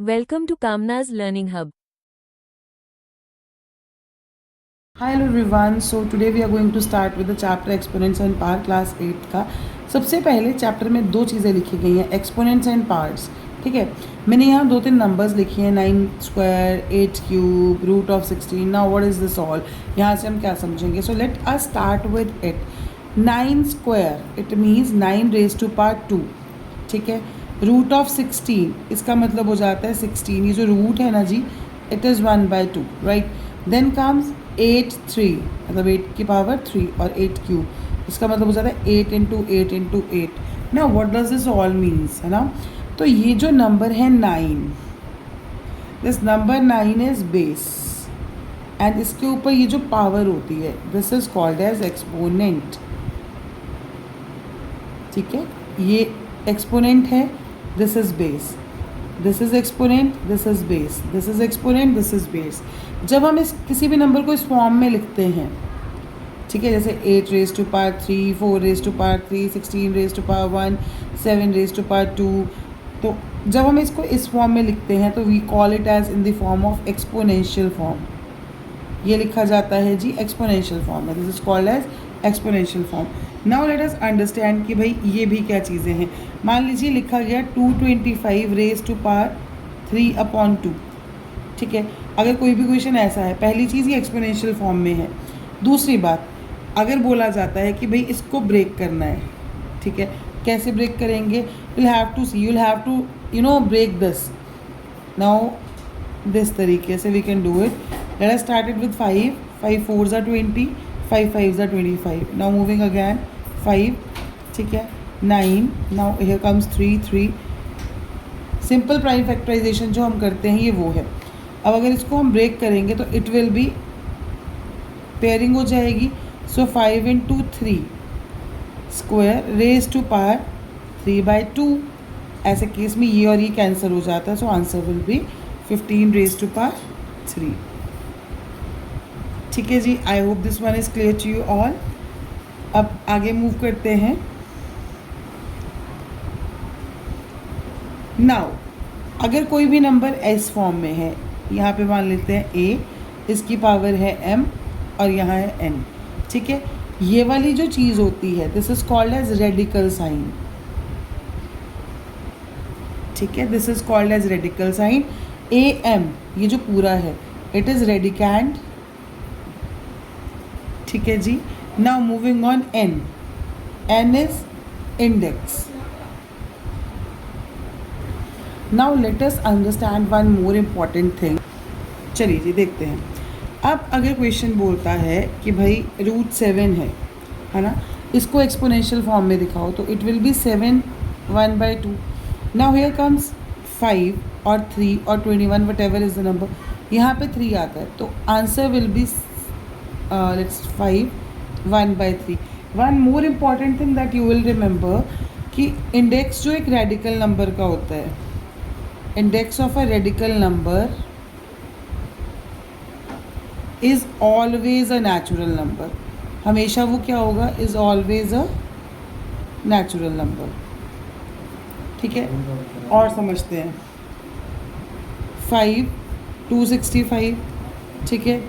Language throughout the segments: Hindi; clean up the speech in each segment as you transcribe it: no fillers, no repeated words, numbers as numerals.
Welcome to Kamna's Learning Hub. Hi hello everyone. So today we are going to start with the chapter exponents and power class 8 का. सबसे पहले चैप्टर में दो चीज़ें लिखी गई हैं, एक्सपोनेंट्स एंड पार्ट्स. ठीक है, मैंने यहाँ दो तीन नंबर्स लिखे हैं, 9 square, 8 cube, root of 16. Now what is this all? यहाँ से हम क्या समझेंगे? So let us start with it. 9 square it means 9 raise to power 2. ठीक है, रूट ऑफ 16 इसका मतलब हो जाता है 16. ये जो रूट है ना जी, it is 1/2, right. Then comes 8 3, मतलब 8 की पावर 3 और 8 क्यूब, इसका मतलब हो जाता है 8 इंटू 8 इंटू 8. ना what does this all means, है ना. तो ये जो नंबर है 9, this number 9 is base and इसके ऊपर ये जो पावर होती है this is called as exponent. ठीक है, ये एक्सपोनेंट है, this is base, this is exponent, this is base, this is exponent, this is base. जब हम इस किसी भी नंबर को इस फॉर्म में लिखते हैं, ठीक है, जैसे 8 raise to power 3, 4 raise to power 3, 16 raise to power 1, 7 raise to power 2, तो जब हम इसको इस फॉर्म में लिखते हैं तो we call it as in the form of exponential form. ये लिखा जाता है जी एक्सपोनेंशियल फॉर्म में, this is called as exponential form. Now let us understand कि भाई ये भी क्या चीज़ें हैं. मान लीजिए लिखा गया 225 रेज टू पावर 3/2. ठीक है, अगर कोई भी क्वेश्चन ऐसा है, पहली चीज़ ये एक्सपोनेंशियल फॉर्म में है. दूसरी बात, अगर बोला जाता है कि भाई इसको ब्रेक करना है, ठीक है, कैसे ब्रेक करेंगे? You'll have to see, you'll have to break this. Now this तरीके से we can do it. Let us start it with 5. 5 4s are 20, 5 5s are 25. Now moving again 5, ठीक है, 9. Now here comes 3 3. Simple prime factorisation जो हम करते हैं ये वो है. अब अगर इसको हम ब्रेक करेंगे तो इट विल बी पेयरिंग हो जाएगी. So 5 into 3 square raise to power 3/2. ऐसे केस में ये और ये कैंसिल हो जाता है. So answer will be 15 raise to power 3. ठीक है जी, I hope this one is clear to you all. अब आगे मूव करते हैं. नाउ अगर कोई भी नंबर एस फॉर्म में है, यहाँ पे मान लेते हैं ए, इसकी पावर है m और यहाँ है n. ठीक है, ये वाली जो चीज़ होती है this is called as radical sign. ठीक है, this is called as radical sign. ए एम ये जो पूरा है इट इज़ रेडिकैंड. ठीक है जी. Now moving on n, n is index. Now let us understand one more important thing. चलिए जी देखते हैं. अब अगर क्वेश्चन बोलता है कि भाई रूट 7 है ना, इसको एक्सपोनेंशियल फॉर्म में दिखाओ, तो it will be 7 1/2. Now here comes 5 और 3 और 21 what ever is the number. यहाँ पे 3 आता है तो answer will B let's 5 1/3. One more important thing that you will remember कि इंडेक्स जो एक रेडिकल नंबर का होता है, index of a radical number is always a natural number. हमेशा वो क्या होगा? Is always a natural number. ठीक है, और समझते हैं. 5 265, ठीक है,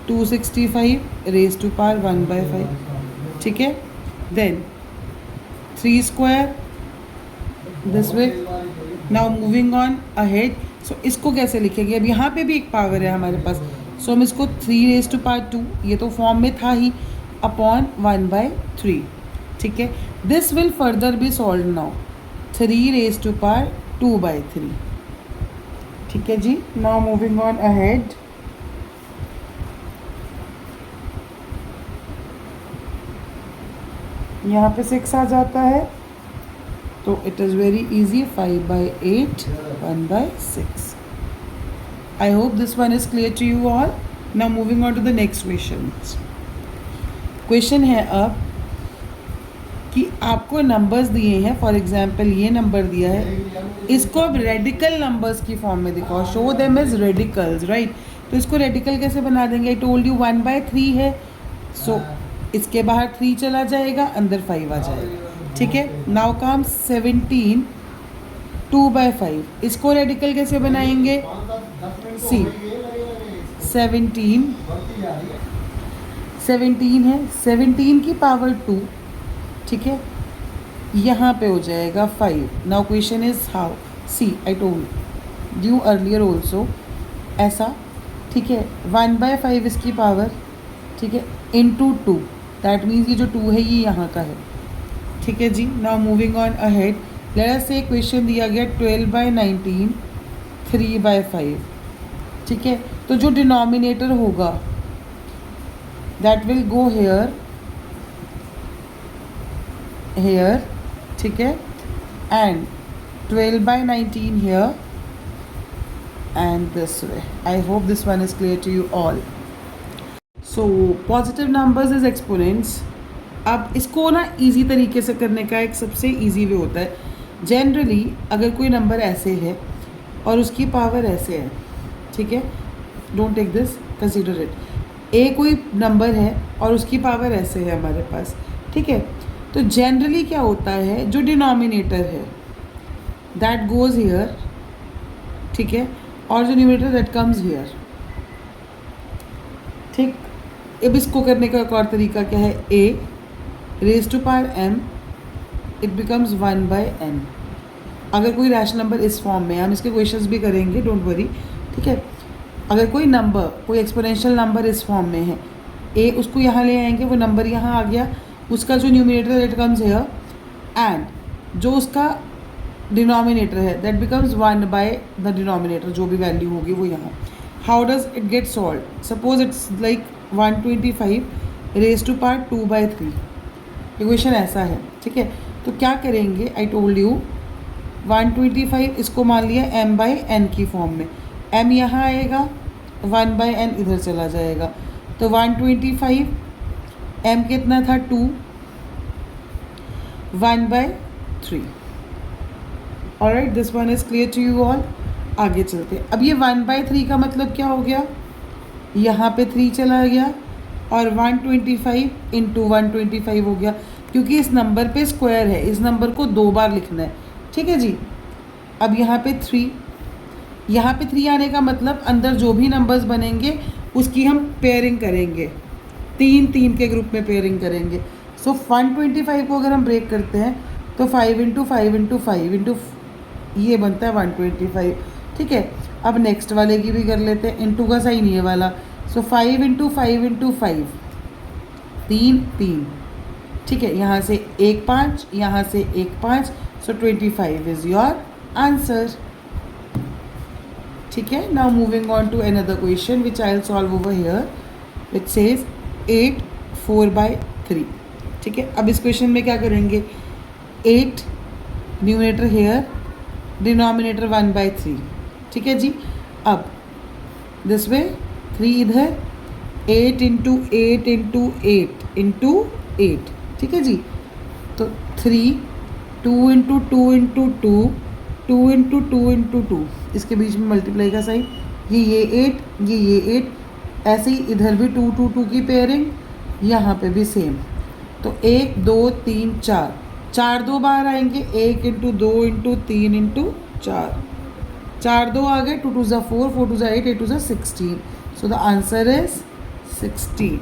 265 रेज टू पावर 1/5. ठीक है, then 3 square this way. Now moving on ahead. So इसको कैसे लिखेंगे? अब यहाँ पे भी एक पावर है हमारे पास, सो हम इसको 3 रेज टू पावर 2, ये तो फॉर्म में था ही, अपॉन 1/3. ठीक है, this will further be solve now. 3 raise to power 2/3. ठीक है जी. Now moving on ahead. यहाँ पे 6 आ जाता है तो it is very easy. 5/8 1/6. I hope this one is clear to you all. Now moving on to the next questions. Question है अब कि आपको नंबर्स दिए हैं, फॉर एग्जांपल ये नंबर दिया है, इसको अब रेडिकल नंबर्स की फॉर्म में दिखाओ. Show them as radicals, right. तो इसको रेडिकल कैसे बना देंगे? आई टोल्ड यू 1/3 है, सो इसके बाहर 3 चला जाएगा, अंदर 5 आ जाएगा. ठीक है, नाउ कम्स 17 2/5। इसको रेडिकल कैसे बनाएंगे? सी 17 है, 17 की पावर 2, ठीक है, यहाँ पे हो जाएगा 5। Now question is how, see I told you earlier also, ऐसा, ठीक है, 1/5 इसकी पावर, ठीक है, इंटू 2, दैट मीन्स ये जो 2 है ये यहाँ का है, ठीक है जी। Now moving on ahead, let us see question दिया गया 12/19 3/5, ठीक है, तो जो डिनोमिनेटर होगा दैट विल गो हेयर, ठीक है, and 12/19 here and this way. I hope this one is clear to you all. So positive numbers is exponents. अब इसको ना इजी तरीके से करने का एक सबसे इजी वे होता है, जनरली अगर कोई नंबर ऐसे है और उसकी पावर ऐसे है, ठीक है, don't take this, consider it, A कोई नंबर है और उसकी पावर ऐसे है हमारे पास, ठीक है, तो जनरली क्या होता है, जो डिनोमिनेटर है दैट गोज हियर, ठीक है, और जो न्यूमरेटर दैट कम्स हियर, ठीक। अब इसको करने का एक और तरीका क्या है, a raise to power m it becomes 1/n। अगर कोई रैशनल नंबर इस फॉर्म में, हम इसके क्वेश्चंस भी करेंगे, डोंट वरी, ठीक है, अगर कोई नंबर, कोई एक्सपोनेंशियल नंबर इस फॉर्म में है, a उसको यहाँ ले आएंगे, वो नंबर यहाँ आ गया, उसका जो numerator that comes here, and जो उसका डिनोमिनेटर है दैट बिकम्स 1/the डिनोमिनेटर, जो भी वैल्यू होगी वो यहाँ। How does it get solve? Suppose it's like 125 raise to power 2/3, equation ऐसा है, ठीक है, तो क्या करेंगे, आई टोल्ड यू 125 इसको मान लिया m/n की फॉर्म में, m यहाँ आएगा, 1/n इधर चला जाएगा, तो 125 m कितना था 2, 1/3। Alright, this one is clear to you all. आगे चलते, अब ये 1/3 का मतलब क्या हो गया, यहाँ पे 3 चला गया और 125 इंटू 125 हो गया, क्योंकि इस नंबर पे स्क्वायर है, इस नंबर को 2 बार लिखना है, ठीक है जी। अब यहाँ पे 3, यहाँ पे 3 आने का मतलब अंदर जो भी नंबर्स बनेंगे उसकी हम पेयरिंग करेंगे, 3 के ग्रुप में पेयरिंग करेंगे। सो 125 को अगर हम ब्रेक करते हैं तो 5 इंटू 5 इंटू 5 इंटू ये बनता है 125, ठीक है। अब नेक्स्ट वाले की भी कर लेते हैं, इंटू का साइन ये वाला, सो 5 इंटू 5 इंटू 5, 3, ठीक है, यहाँ से 1 5, यहाँ से 1 5, सो 25 इज योर आंसर, ठीक है। Now moving on to another question which I will solve over here, which says 8 4/3, ठीक है। अब इस क्वेश्चन में क्या करेंगे, 8 न्यूमरेटर हेयर, डिनोमिनेटर 1/3, ठीक है जी। अब दिस वे 3 इधर, 8 इंटू 8 इंटू 8 इंटू 8, ठीक है जी। तो 3, 2 इंटू 2 इंटू 2, 2 इंटू 2 इंटू 2, इसके बीच में मल्टीप्लाई का साइन, ये 8, ये 8, ऐसे ही इधर भी 2 2 2 की पेयरिंग, यहाँ पे भी सेम। तो 1 2 3 4, 4 2 बाहर आएंगे, 1 इंटू 2 इंटू 3 इंटू 4, 4 2 आ गए, 2 2 ज़ा 4, 4 2 ज़ा 8, 8 2 ज़ा 16, so the answer is 16।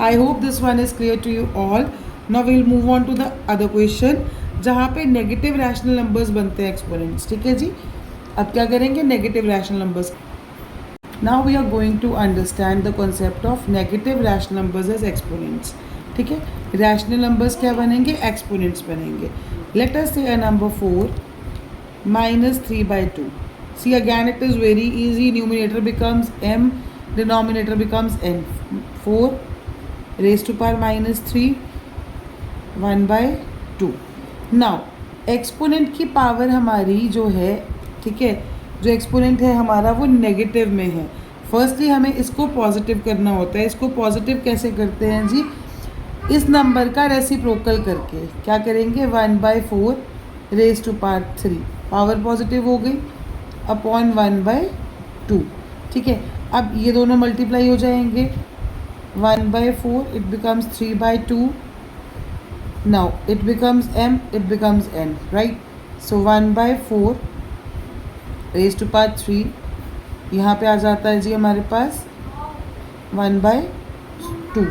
I hope this one is clear to you all. Now we will move on to the other question जहाँ पे नेगेटिव रैशनल नंबर्स बनते हैं एक्सपोनेंट्स, ठीक है जी। अब क्या करेंगे, negative rational numbers. Now we are going to understand the concept of negative rational numbers as exponents, ठीक है। रैशनल नंबर्स क्या बनेंगे, एक्सपोनेंट्स बनेंगे। Let us say a number 4 -3/2, see again it is very easy, numerator becomes m, denominator becomes n, 4 raise to power -3 1/2। Now exponent की पावर हमारी जो है, ठीक है, जो एक्सपोनेंट है हमारा वो नेगेटिव में है। फर्स्टली हमें इसको पॉजिटिव करना होता है। इसको पॉजिटिव कैसे करते हैं जी, इस नंबर का रेसिप्रोकल करके क्या करेंगे, 1/4 raise to power 3, power positive हो गई, अपॉन 1/2, ठीक है। अब ये दोनों मल्टीप्लाई हो जाएंगे, 1/4 it becomes 3/2, now it becomes m, it becomes n, right? So 1/4 raise to power 3, यहाँ पे आ जाता है जी हमारे पास 1/2,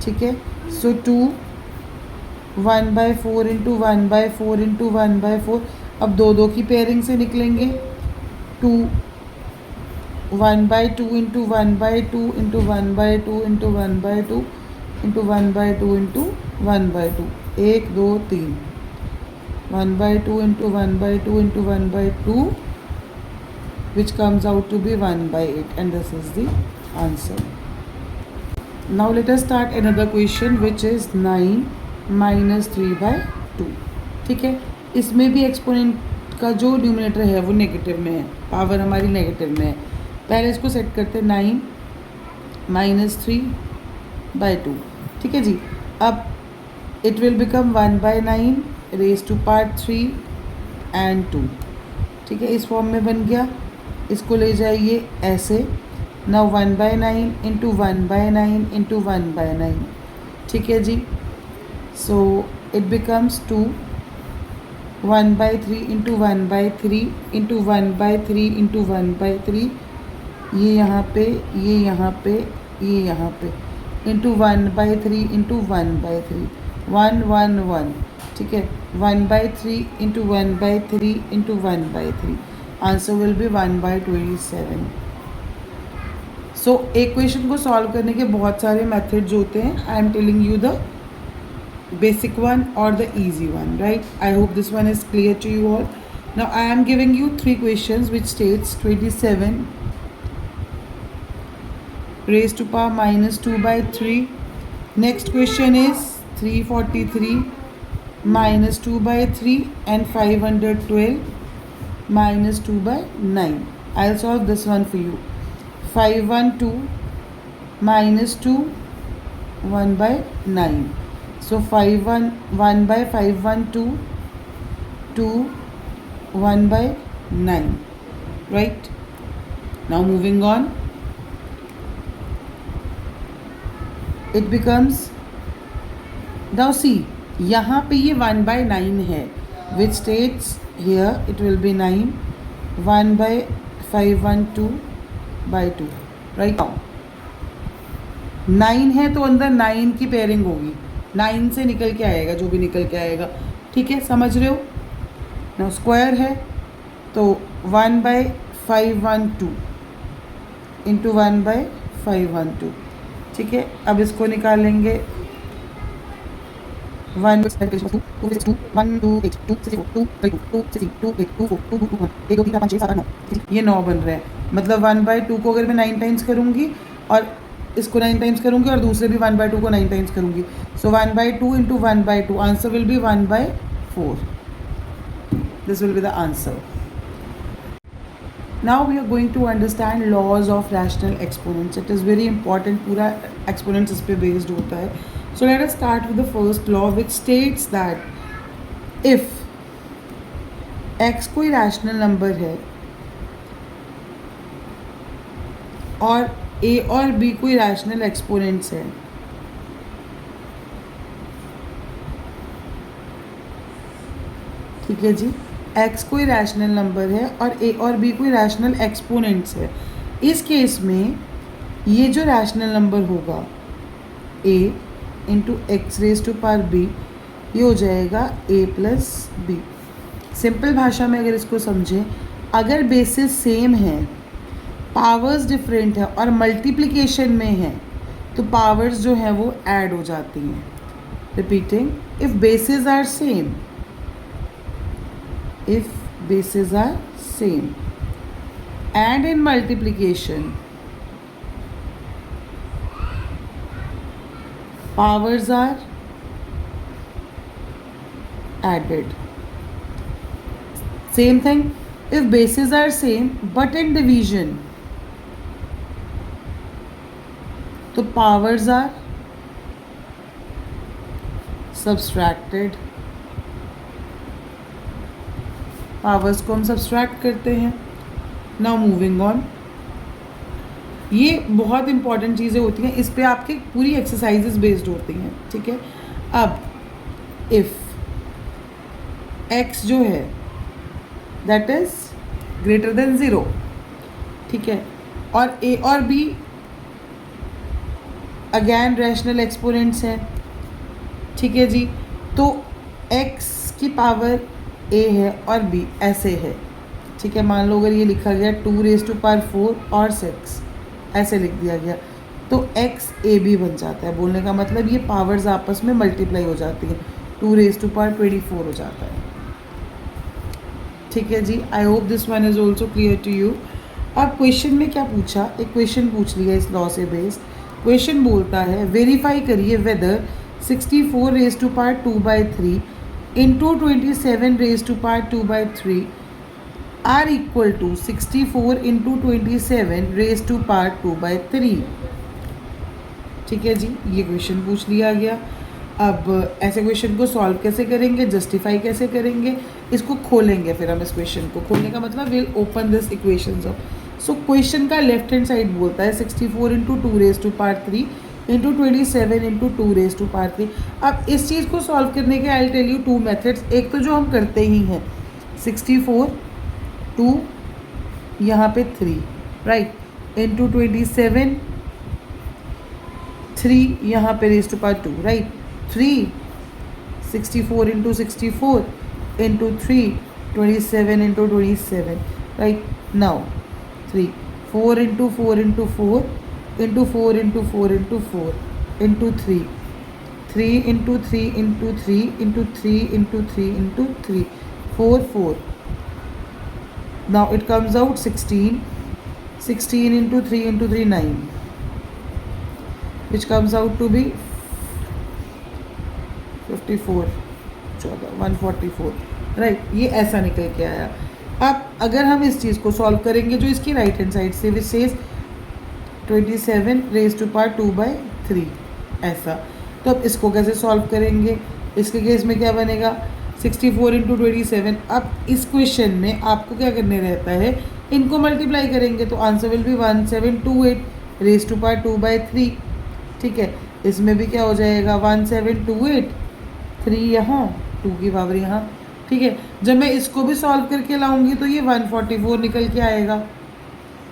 ठीक है। सो 2 1/4 इंटू 1/4 इंटू 1/4, अब दो दो की पेयरिंग से निकलेंगे। 2 1/2 into 1/2 into 1/2 into 1/2 into 1/2 into 1/2, 1 2 3, 1/2 into 1/2 into 1/2, which comes out to be 1/8, and this is the answer. Now let us start another question which is 9 minus 3/2, ठीक है। इसमें भी एक्सपोनेंट का जो न्यूमरेटर है वो नेगेटिव में है, पावर हमारी नेगेटिव में है। पहले इसको सेट करते हैं 9 minus 3/2, ठीक है जी। अब it will become 1/9 raise to power 3 and 2, ठीक है। इस फॉर्म में बन गया, इसको ले जाइए ऐसे। नाउ 1/9 इंटू 1/9 इंटू 1/9, ठीक है जी। So it becomes 2 1/3 into 1/3 into 1/3 into 1/3, ये यहाँ पे, ये यहाँ पे, ये यहाँ पे, इंटू 1/3 इंटू 1/3, 1 1 1, ठीक है। 1/3 into 1/3 into 1/3, answer will B 1/27। सो एक क्वेश्चन को सॉल्व करने के बहुत सारे मेथड्स होते हैं। I am telling you the basic one or the easy one, right? I hope this one is clear to you all. Now I am giving you 3 questions which states 27 raised to power minus 2/3. Next question is 343 minus 2/3 and 512 minus 2/9. I'll solve this one for you. 512 minus 2, 1/9. So 1/512, 2 1/9, right? Now moving on, it becomes, now see, यहाँ पे ये 1/9 है, which states here it will be 9, 1/512/2, right? now 9 है तो अंदर 9 की पेयरिंग होगी, 9 से निकल के आएगा जो भी निकल के आएगा, ठीक है, समझ रहे हो। ना स्क्वायर है तो 1/512 इंटू 1/512, ठीक है। अब इसको निकालेंगे 1 2 1 2 1 2 8 2 6 4 2 3 2 6 2 8 2 4 2 2 1 1 2 3 4 5 6 7 8 9, ये 9 बन रहे हैं। मतलब 1/2 को अगर मैं 9 टाइम्स करूँगी और इसको 9 टाइम्स करूँगी और दूसरे भी 1/2 को 9 टाइम्स करूँगी, so 1/2 into 1/2, answer will be 1/4. This will be the answer. Now we are going to understand laws of rational exponents. It is very important, पूरा एक्सपोनेंट्स इस पर बेस्ड होता है. So let us start with the first law which states that if x कोई रैशनल नंबर है और ए और बी कोई रैशनल एक्सपोनेंट्स है, ठीक है जी, एक्स कोई रैशनल नंबर है और ए और बी कोई रैशनल एक्सपोनेंट्स है, इस केस में ये जो रैशनल नंबर होगा A into X raise to power B, ये हो जाएगा ए प्लस बी. सिंपल भाषा में अगर इसको समझें, अगर बेसिस सेम है, पावर्स डिफरेंट है और मल्टीप्लिकेशन में है, तो पावर्स जो है वो ऐड हो जाती हैं. Repeating, if bases are same, if bases are same and in multiplication powers are added. Same thing if bases are same but in division, तो powers are subtracted. पावर्स को हम सब्सट्रैक्ट करते हैं. नाउ मूविंग ऑन, ये बहुत इंपॉर्टेंट चीज़ें होती हैं, इस पे आपके पूरी एक्सरसाइजेस बेस्ड होती हैं, ठीक है. अब इफ़ x जो है दैट इज ग्रेटर देन 0, ठीक है, और a और b अगेन रैशनल एक्सपोनेंट्स हैं, ठीक है जी। तो x की पावर a है और b ऐसे है, ठीक है। मान लो अगर ये लिखा गया 2⁴ और 6 ऐसे लिख दिया गया तो x a b बन जाता है। बोलने का मतलब ये पावर्स आपस में मल्टीप्लाई हो जाती हैं, 2⁴ हो जाता है, ठीक है जी। I hope this one is also clear to you. अब क्वेश्चन में क्या पूछा, एक क्वेश्चन पूछ लिया इस लॉ से बेस्ड। क्वेश्चन बोलता है वेरीफाई करिए whether 64⁵ into 27⁵ are equal to 64 into 27⁵ ठीक है जी, ये क्वेश्चन पूछ लिया गया। अब ऐसे क्वेश्चन को सॉल्व कैसे करेंगे, जस्टिफाई कैसे करेंगे, इसको खोलेंगे। फिर हम इस क्वेश्चन को खोलने का मतलब will open this equations of. So question का लेफ्ट हैंड साइड बोलता है 64 इंटू 2⁵ इंटू 27 इंटू 2⁵। अब इस चीज़ को सॉल्व करने के आई टेल यू 2 मेथड्स। एक तो जो हम करते ही हैं 64 2 यहाँ पे 3 राइट इंटू 27 3 यहाँ पे ⁵2 right 3 64 into 64 into 3 27 into 27 right. Now 3 4 into 4 into 4 into 4 into 4 into 4 into 3 3 into 3 into 3 into 3 into 3 into 3 4 4। Now it comes out 16 into 3 into 3 9 which comes out to be 54 144 right. ये ऐसा निकल के आया। अब अगर हम इस चीज़ को सॉल्व करेंगे जो इसकी राइट हैंड साइड से विच सेज 27⁵ ऐसा, तो अब इसको कैसे सॉल्व करेंगे। इसके केस में क्या बनेगा 64 इंटू 27। अब इस क्वेश्चन में आपको क्या करने रहता है, इनको मल्टीप्लाई करेंगे तो आंसर विल बी 1728⁵2/3 ठीक है। इसमें भी क्या हो जाएगा 1728 3 यहाँ 2 की पावर यहाँ, ठीक है। जब मैं इसको भी सॉल्व करके लाऊंगी तो ये 144 निकल के आएगा,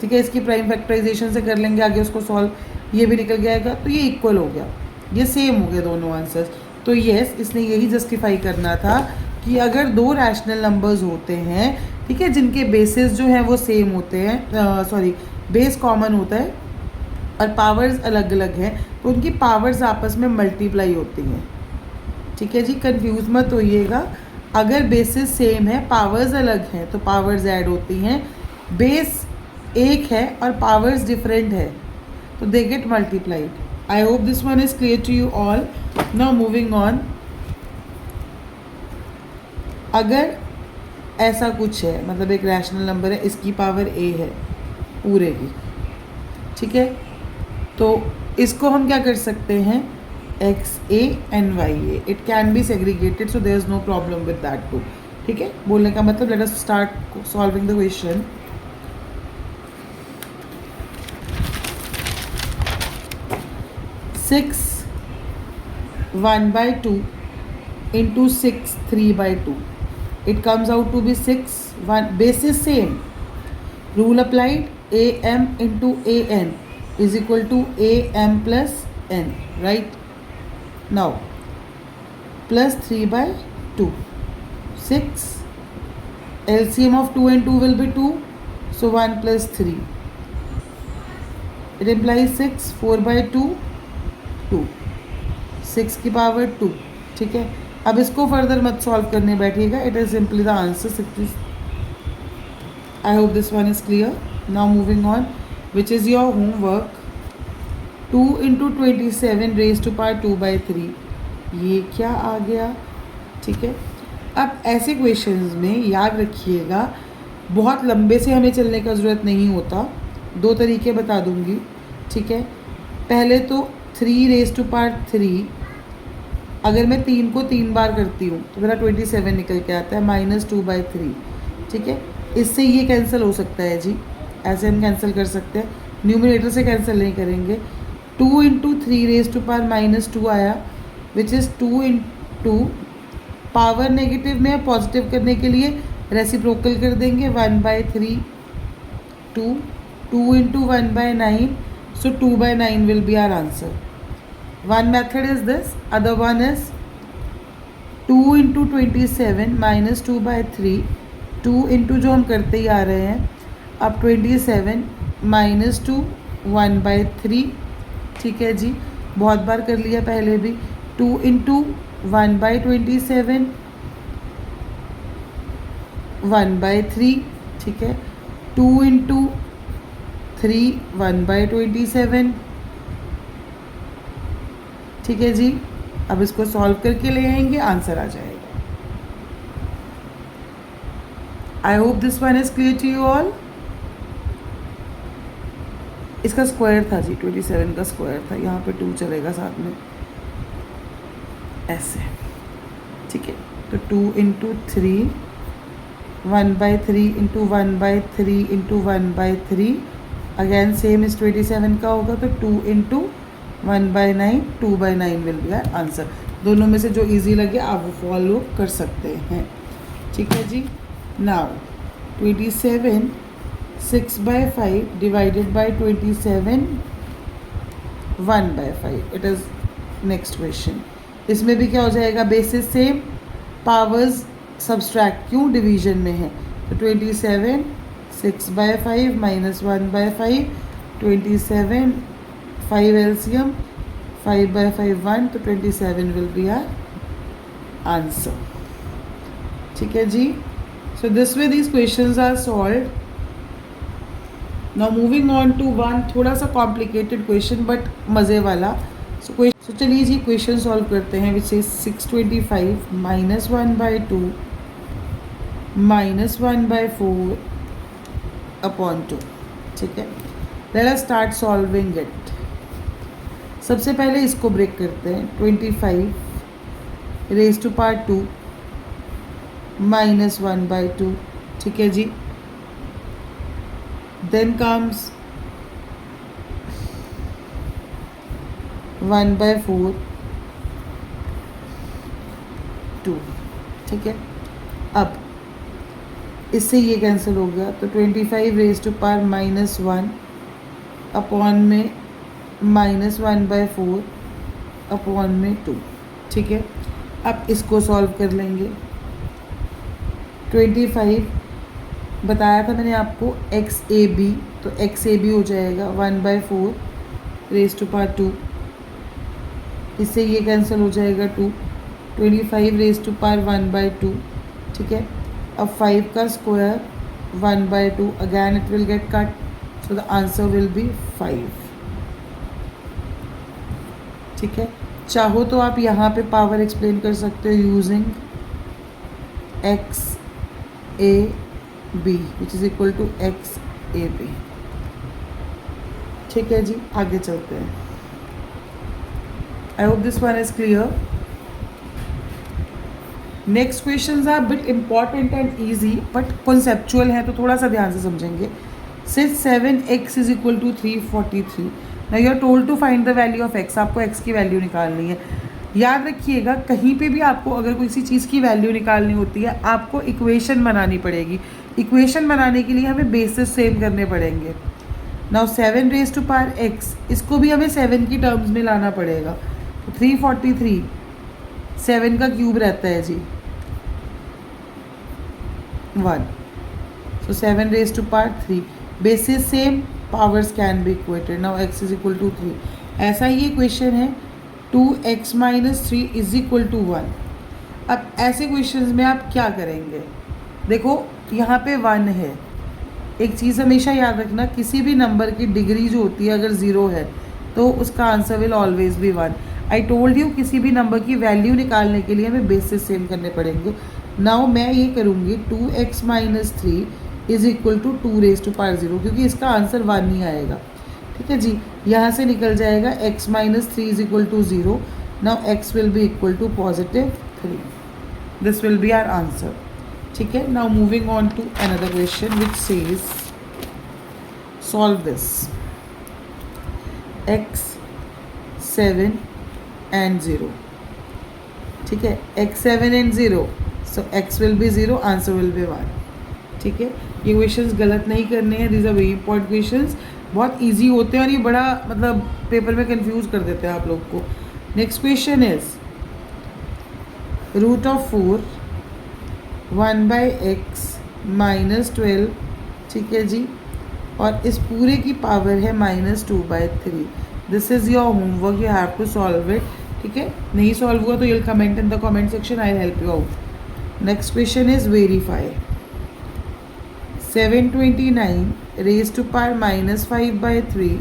ठीक है। इसकी प्राइम फैक्टराइजेशन से कर लेंगे आगे उसको सॉल्व, ये भी निकल के आएगा तो ये इक्वल हो गया, ये सेम हो गए दोनों आंसर्स। तो येस इसने यही जस्टिफाई करना था कि अगर दो रैशनल नंबर्स होते हैं, ठीक है, जिनके बेसिस जो हैं वो सेम होते हैं, सॉरी बेस कॉमन होता है और पावर्स अलग अलग हैं, तो उनकी पावर्स आपस में मल्टीप्लाई होती हैं, ठीक है जी। कंफ्यूज मत होइएगा, अगर बेसिस सेम है पावर्स अलग हैं तो पावर्स ऐड होती हैं, बेस एक है और पावर्स डिफरेंट है तो they get multiplied. I hope this one is clear to you all. Now moving on, अगर ऐसा कुछ है, मतलब एक रैशनल नंबर है, इसकी पावर a है पूरे की, ठीक है, तो इसको हम क्या कर सकते हैं xa and ya, it can be segregated so there is no problem with that too, ठीक है। बोलने का मतलब let us start solving the question. Six 1/2 into 6 3/2, it comes out to be 6 1 basis same, rule applied, am into an is equal to am plus n, right? Now plus 3/2 6 LCM of 2 and 2 will be 2, so 1 plus 3, it implies 6 4/2 2 6 की पावर 2, ठीक है। अब इसको फर्दर मत सॉल्व करने बैठिएगा, it is simply the answer 60। I hope this one is clear. Now moving on, which is your homework 2 इंटू 27⁵2/3, ये क्या आ गया, ठीक है। अब ऐसे क्वेश्चंस में याद रखिएगा बहुत लंबे से हमें चलने का ज़रूरत नहीं होता, 2 तरीके बता दूंगी, ठीक है। पहले तो 3⁵3, अगर मैं 3 को 3 बार करती हूँ तो मेरा 27 निकल के आता है -2/3, ठीक है। इससे ये कैंसिल हो सकता है जी, ऐसे हम कैंसिल कर सकते हैं, न्यूमरेटर से कैंसिल नहीं करेंगे। 2 इंटू 3⁻⁻2 आया which is 2 into power negative में पॉजिटिव करने के लिए रेसिप्रोकल कर देंगे 1/3 2 2 into 1/9 so 2/9 will be our answer. One method is this, other one is 2 into 27 minus 2/3 2 into जो हम करते ही आ रहे हैं अब 27 minus 2 1/3 ठीक है जी, बहुत बार कर लिया पहले भी 2 into 1/27 1/3 ठीक है 2 into 3 1/27 ठीक है जी। अब इसको सॉल्व करके ले आएंगे, आंसर आ जाएगा। I hope this one is clear to you all. इसका स्क्वायर था जी, 27 का स्क्वायर था, यहाँ पे 2 चलेगा साथ में ऐसे, ठीक है। तो 2 into 3 1/3 into 1/3 into 1/3 again same इस 27 का होगा तो 2 into 1/9 2/9 will be our answer. दोनों में से जो इजी लगे आप वो फॉलो कर सकते हैं, ठीक है जी। Now 27 6/5 divided by 27 1/5 it is next question. इसमें भी क्या हो जाएगा, बेसिस सेम, पावर्स सब्सट्रैक्ट, क्यों डिवीजन में है तो 27 6/5 minus 1/5 27 5 LCM 5/5 1 तो 27 विल बी आवर आंसर, ठीक है जी। So this way these questions are solved. Now moving on to one थोड़ा सा कॉम्प्लिकेटेड क्वेश्चन बट मज़े वाला। सो चलिए जी क्वेश्चन सॉल्व करते हैं, which is 625 minus 1/2 minus 1/4 upon 2, ठीक है। Late us start solving it. सबसे पहले इसको ब्रेक करते हैं, 25 रेज टू पावर 2 minus 1/2, ठीक है जी। देन कम्स 1/4 2, ठीक है। अब इससे ये कैंसिल हो गया तो 25 रेज टू पावर -1 अपॉन में -1/4 अपॉन में 2, ठीक है। अब इसको सॉल्व कर लेंगे। 25 बताया था मैंने आपको XAB, तो XAB हो जाएगा 1/4 रेज टू पावर 2, इससे ये कैंसिल हो जाएगा 2 25 रेज टू पावर 1/2, ठीक है। अब 5 का square 1/2 again it will get cut, so the answer will B 5, ठीक है। चाहो तो आप यहाँ पे पावर एक्सप्लेन कर सकते हो using XAB which is equal to XAB, ठीक है जी। आगे चलते हैं। I hope this one is clear. Next questions are bit important and easy but conceptual हैं, तो थोड़ा सा ध्यान से समझेंगे। सिर्फ 7x is equal to 343। Now you are told to find the value of x, आपको x की वैल्यू निकालनी है। याद रखिएगा कहीं पे भी आपको अगर किसी चीज़ की वैल्यू निकालनी होती है आपको इक्वेशन बनानी पड़ेगी। इक्वेशन बनाने के लिए हमें बेसिस सेम करने पड़ेंगे। Now 7 raise to power x, इसको भी हमें 7 की टर्म्स में लाना पड़ेगा। तो 343 7 का क्यूब रहता है जी 1, so 7 raised to power 3, basis same, powers can be equated. Now x is equal to 3, ऐसा ही क्वेश्चन है 2x minus 3 is equal to 1। अब ऐसे क्वेश्चंस में आप क्या करेंगे, देखो यहाँ पे 1 है। एक चीज़ हमेशा याद रखना, किसी भी नंबर की डिग्री जो होती है अगर 0 है तो उसका answer will always be 1। I told you किसी भी नंबर की वैल्यू निकालने के लिए हमें बेसिस सेम करने पड़ेंगे। नाउ मैं ये करूँगी 2x minus 3 is equal to 2 raise to power 0, क्योंकि इसका आंसर 1 ही आएगा, ठीक है जी। यहाँ से निकल जाएगा x minus 3 is equal to 0। नाउ x will be equal to +3, this will be our answer, ठीक है। Now moving on to another question which says solve this x 7 and 0। ठीक है, x7 and 0, so x will be 0, answer will be 1. ठीक है, ये क्वेश्चंस गलत नहीं करने हैं, these are very important questions, बहुत इजी होते हैं और ये बड़ा मतलब पेपर में कंफ्यूज कर देते हैं आप लोग को. Next question is root of 4 1/x -12, ठीक है जी, और इस पूरे की पावर है -2/3. This is your homework, you have to solve it. ठीक है, नहीं सॉल्व हुआ तो you'll comment in the comment section, I help you out. Next question is verify 729 raised to power -5/3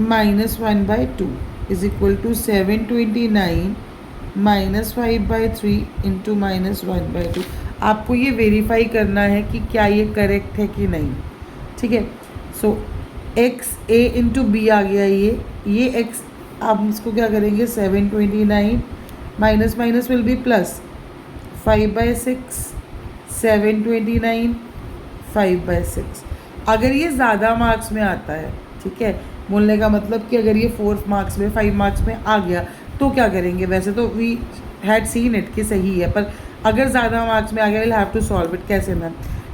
-1/2 is equal to 729 -5/3 into -1/2. आपको ये वेरीफाई करना है कि क्या ये करेक्ट है कि नहीं. ठीक है, सो एक्स ए इंटू बी आ गया. ये एक्स आप इसको क्या करेंगे, 729 minus minus will be plus 5/6 729 5/6. अगर ये ज़्यादा मार्क्स में आता है, ठीक है, बोलने का मतलब कि अगर ये 4 मार्क्स में 5 मार्क्स में आ गया तो क्या करेंगे. वैसे तो वी हैड सीन इट कि सही है, पर अगर ज़्यादा मार्क्स में आ गया will have to solve it. कैसे मैम,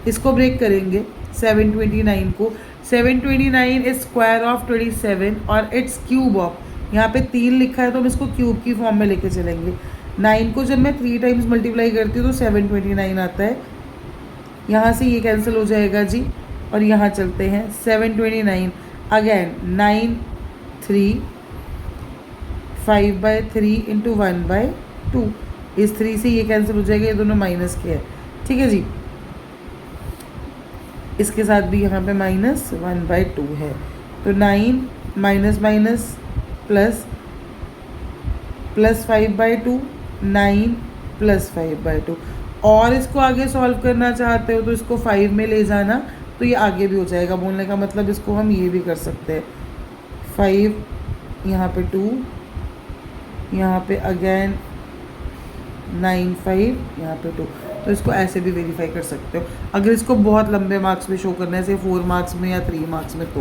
इसको ब्रेक करेंगे 729 को. 729 इज स्क्वायर ऑफ 27 और इट्स क्यूब ऑफ, यहाँ पे 3 लिखा है तो हम इसको क्यूब की फॉर्म में लेके चलेंगे. 9 को जब मैं 3 टाइम्स मल्टीप्लाई करती हूँ तो 729 आता है. यहाँ से ये कैंसिल हो जाएगा जी, और यहाँ चलते हैं 729 अगेन 9 3 5/3 इंटू 1/2. इस 3 से ये कैंसिल हो जाएगा, ये दोनों माइनस के है. ठीक है जी, इसके साथ भी यहाँ पे -1/2 है. तो 9 माइनस माइनस प्लस 5/2 9 + 5/2. और इसको आगे सॉल्व करना चाहते हो तो इसको 5 में ले जाना तो ये आगे भी हो जाएगा. बोलने का मतलब इसको हम ये भी कर सकते हैं 5 यहाँ पे 2 यहाँ पे अगेन 9 5 यहाँ पे 2. तो इसको ऐसे भी वेरीफाई कर सकते हो अगर इसको बहुत लंबे मार्क्स में शो करना है, जैसे 4 मार्क्स में या 3 मार्क्स में. तो